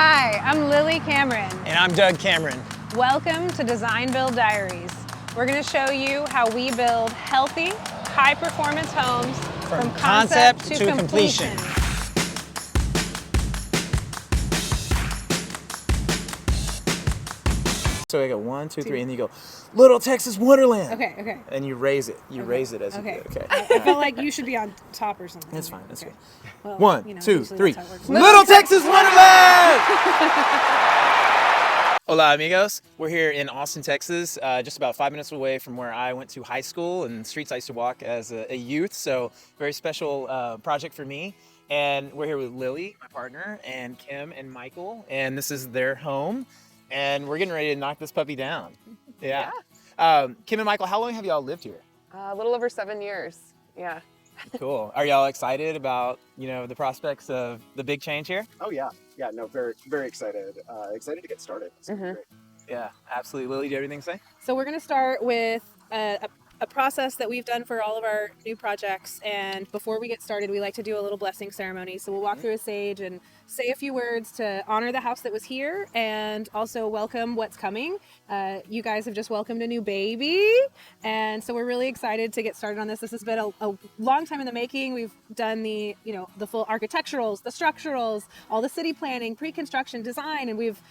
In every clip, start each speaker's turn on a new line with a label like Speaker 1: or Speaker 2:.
Speaker 1: Hi, I'm Lily Cameron.
Speaker 2: And I'm Doug Cameron.
Speaker 1: Welcome to Design Build Diaries. We're going to show you how we build healthy, high-performance homes from concept to completion.
Speaker 2: So I go 1, 2, 3, and you go, Little Texas Wonderland.
Speaker 1: Okay.
Speaker 2: And you raise it. You raise it as you do. Okay.
Speaker 1: I feel like you should be on top or something.
Speaker 2: That's fine. That's good.
Speaker 1: Well,
Speaker 2: 1, 2, 3.
Speaker 1: works.
Speaker 2: Little Texas Wonderland! Hola, amigos. We're here in Austin, Texas, just about 5 minutes away from where I went to high school and streets I used to walk as a youth. So very special project for me. And we're here with Lily, my partner, and Kim and Michael. And this is their home. And we're getting ready to knock this puppy down. Yeah. Kim and Michael, how long have y'all lived here?
Speaker 3: A little over 7 years. Yeah.
Speaker 2: Cool. Are y'all excited about, the prospects of the big change here?
Speaker 4: Oh yeah. Yeah, no, very, very excited. Excited to get started. It's gonna be great.
Speaker 2: Yeah, absolutely. Lily, do you have anything to say?
Speaker 1: So we're going to start with a process that we've done for all of our new projects. And before we get started, we like to do a little blessing ceremony. So we'll walk through a sage and say a few words to honor the house that was here and also welcome what's coming. You guys have just welcomed a new baby. And so we're really excited to get started on this. This has been a long time in the making. We've done the full architecturals, the structurals, all the city planning, pre-construction design, and we've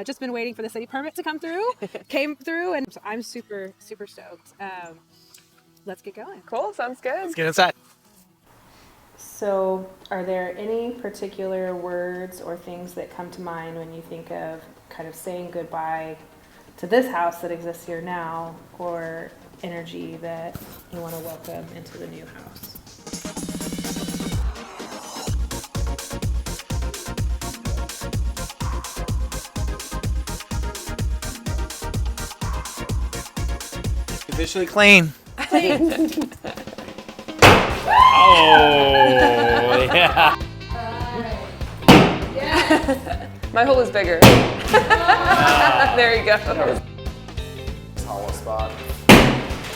Speaker 1: just been waiting for the city permit to come through. Came through, and so I'm super, super stoked. Let's get going.
Speaker 3: Cool. Sounds good.
Speaker 2: Let's get inside.
Speaker 1: So, are there any particular words or things that come to mind when you think of kind of saying goodbye to this house that exists here now, or energy that you want to welcome into the new house?
Speaker 2: Officially clean. Oh, yeah.
Speaker 3: My hole is bigger. There you go.
Speaker 4: Hollow spot.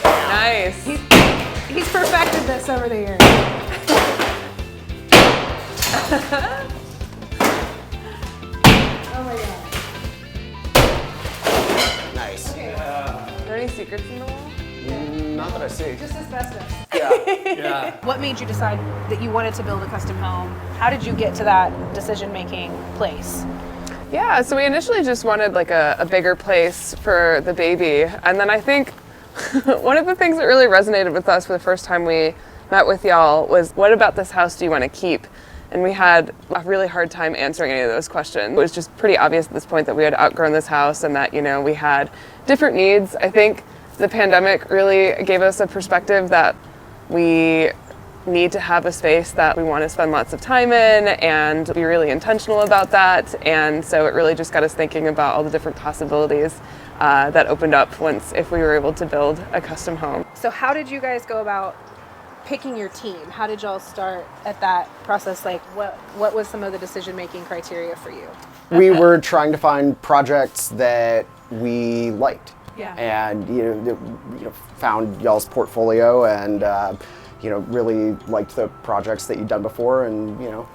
Speaker 3: Nice.
Speaker 1: He's perfected this over the years. Oh my god.
Speaker 4: Nice.
Speaker 1: Okay.
Speaker 3: Are there any secrets in the wall?
Speaker 4: Not that I see.
Speaker 1: Just asbestos.
Speaker 4: Yeah.
Speaker 1: What made you decide that you wanted to build a custom home? How did you get to that decision-making place?
Speaker 3: Yeah, so we initially just wanted like a bigger place for the baby. And then I think one of the things that really resonated with us for the first time we met with y'all was, what about this house do you want to keep? And we had a really hard time answering any of those questions. It was just pretty obvious at this point that we had outgrown this house and that, we had different needs. I think the pandemic really gave us a perspective that we need to have a space that we want to spend lots of time in and be really intentional about that. And so it really just got us thinking about all the different possibilities that opened up if we were able to build a custom home.
Speaker 1: So how did you guys go about picking your team? How did y'all start at that process? Like what was some of the decision-making criteria for you?
Speaker 4: We were trying to find projects that we liked.
Speaker 1: Yeah.
Speaker 4: And found y'all's portfolio and really liked the projects that you'd done before, and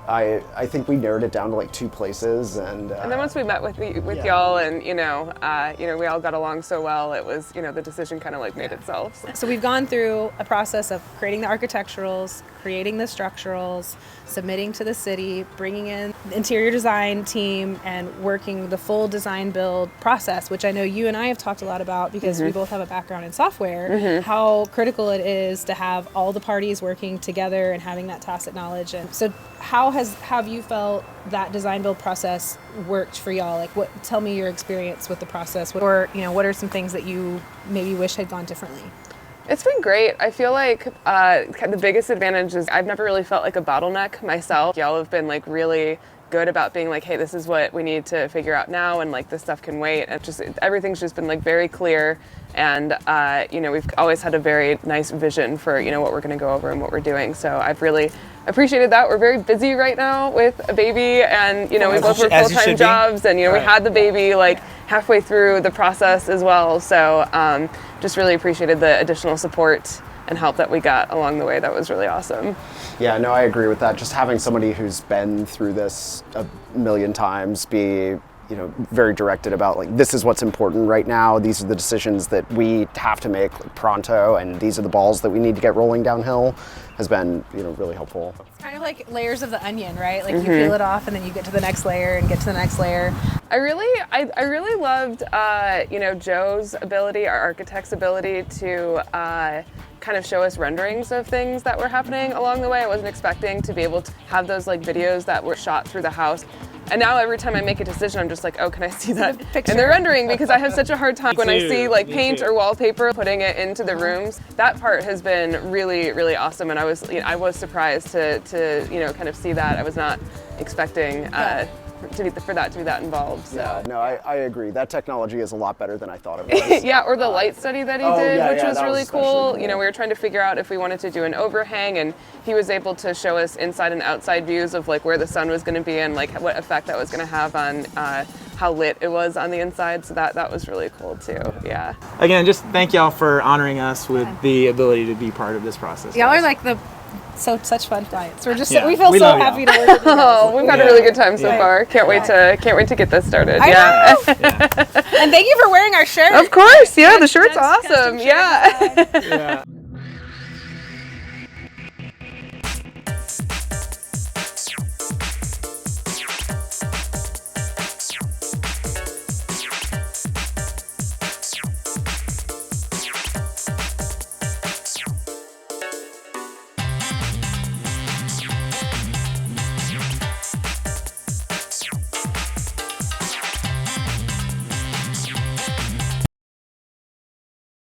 Speaker 4: I think we narrowed it down to like 2 places, and
Speaker 3: then once we met with y'all and we all got along so well, it was the decision kind of like made itself.
Speaker 1: So we've gone through a process of creating the architecturals, creating the structurals, submitting to the city, bringing in the interior design team, and working the full design build process, which I know you and I have talked a lot about because we both have a background in software, how critical it is to have all the parties working together and having that tacit knowledge. And so how have you felt that design build process worked for y'all? Like, tell me your experience with the process, or what are some things that you maybe wish had gone differently?
Speaker 3: It's been great. I feel like the biggest advantage is I've never really felt like a bottleneck myself. Y'all have been like really good about being like, hey, this is what we need to figure out now, and like this stuff can wait. And everything's just been like very clear, and we've always had a very nice vision for what we're going to go over and what we're doing. So I've really appreciated that. We're very busy right now with a baby, and we both work full-time jobs, and we had the baby like halfway through the process as well. So just really appreciated the additional support help that we got along the way. That was really awesome.
Speaker 4: Yeah, no, I agree with that. Just having somebody who's been through this a million times be, you know, very directed about like, this is what's important right now. These are the decisions that we have to make pronto, and these are the balls that we need to get rolling downhill, has been, you know, really helpful.
Speaker 1: It's kind of like layers of the onion, right? Like you peel it off and then you get to the next layer and get to the next layer.
Speaker 3: I really loved, you know, Joe's ability, our architect's ability to kind of show us renderings of things that were happening along the way. I wasn't expecting to be able to have those like videos that were shot through the house. And now every time I make a decision, I'm just like, oh, can I see that in the rendering? Because I have such a hard time when I see like paint or wallpaper, putting it into the rooms. That part has been really, really awesome. And I was surprised to you know, kind of see that. I was not expecting for that to be that involved. So.
Speaker 4: Yeah, no, I agree. That technology is a lot better than I thought it was.
Speaker 3: Yeah, or the light study that he did, which was really cool.
Speaker 4: Yeah.
Speaker 3: You know, we were trying to figure out if we wanted to do an overhang, and he was able to show us inside and outside views of like where the sun was going to be and like what effect that was going to have on how lit it was on the inside. So that was really cool too. Yeah.
Speaker 2: Again, just thank y'all for honoring us with the ability to be part of this process.
Speaker 1: Y'all are like such fun clients. We're just
Speaker 2: Yeah.
Speaker 1: we feel
Speaker 2: We
Speaker 1: so
Speaker 2: love
Speaker 1: happy
Speaker 2: y'all.
Speaker 1: to work with you guys.
Speaker 3: Oh, we've had a really good time so far. Can't wait to get this started.
Speaker 1: I
Speaker 3: Yeah.
Speaker 1: know. And thank you for wearing our shirt.
Speaker 3: Of course. Yeah, the shirt's
Speaker 1: That's custom
Speaker 3: awesome.
Speaker 1: shirt
Speaker 3: Yeah.
Speaker 2: Yeah.